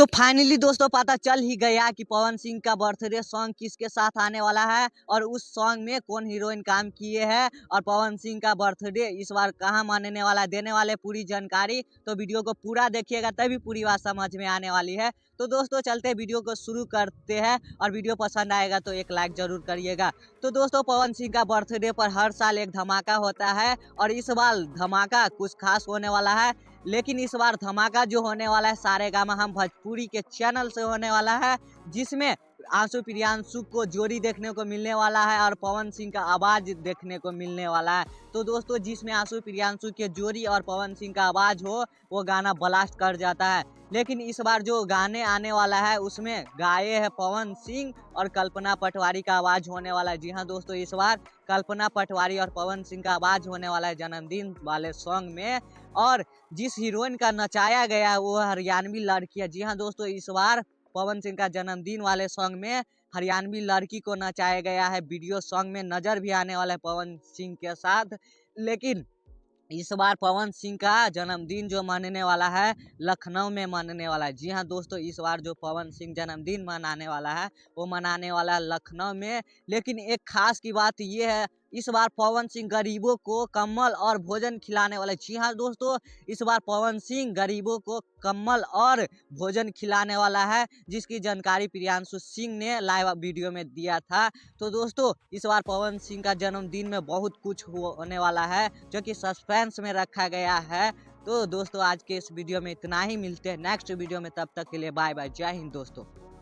तो फाइनली दोस्तों पता चल ही गया कि पवन सिंह का बर्थडे सॉन्ग किसके साथ आने वाला है और उस सॉन्ग में कौन हीरोइन काम किए हैं और पवन सिंह का बर्थडे इस बार कहाँ मानने वाला है, देने वाले पूरी जानकारी। तो वीडियो को पूरा देखिएगा तभी पूरी बात समझ में आने वाली है। तो दोस्तों चलते वीडियो को शुरू करते हैं और वीडियो पसंद आएगा तो एक लाइक जरूर करिएगा। तो दोस्तों पवन सिंह का बर्थडे पर हर साल एक धमाका होता है और इस बार धमाका कुछ खास होने वाला है। लेकिन इस बार धमाका जो होने वाला है सारेगामा हम भोजपुरी के चैनल से होने वाला है, जिसमें आंसू प्रियांशु को जोड़ी देखने को मिलने वाला है और पवन सिंह का आवाज देखने को मिलने वाला है। तो दोस्तों जिसमें आंसू प्रियांशु के जोड़ी और पवन सिंह का आवाज हो वो गाना ब्लास्ट कर जाता है। लेकिन इस बार जो गाने आने वाला है उसमें गाए हैं पवन सिंह और कल्पना पटवारी का आवाज होने वाला है। जी हाँ दोस्तों, इस बार कल्पना पटवारी और पवन सिंह का आवाज होने वाला है जन्मदिन वाले सॉन्ग में। और जिस हीरोइन का नचाया गया है वो हरियाणवी लड़की है। जी हाँ दोस्तों, इस बार पवन सिंह का जन्मदिन वाले सॉन्ग में हरियाणवी लड़की को नचाया गया है। वीडियो सॉन्ग में नजर भी आने वाला है पवन सिंह के साथ। लेकिन इस बार पवन सिंह का जन्मदिन जो मनने वाला है लखनऊ में मनने वाला है। जी हाँ दोस्तों, इस बार जो पवन सिंह जन्मदिन मनाने वाला है वो मनाने वाला है लखनऊ में। लेकिन एक खास की बात ये है, इस बार पवन सिंह गरीबों को कम्बल और भोजन खिलाने वाला है। जी हाँ दोस्तों, इस बार पवन सिंह गरीबों को कम्बल और भोजन खिलाने वाला है, जिसकी जानकारी प्रियांशु सिंह ने लाइव वीडियो में दिया था। तो दोस्तों इस बार पवन सिंह का जन्मदिन में बहुत कुछ होने वाला है जो कि सस्पेंस में रखा गया है। तो दोस्तों आज के इस वीडियो में इतना ही, मिलते हैं नेक्स्ट वीडियो में, तब तक के लिए बाय बाय, जय हिंद दोस्तों।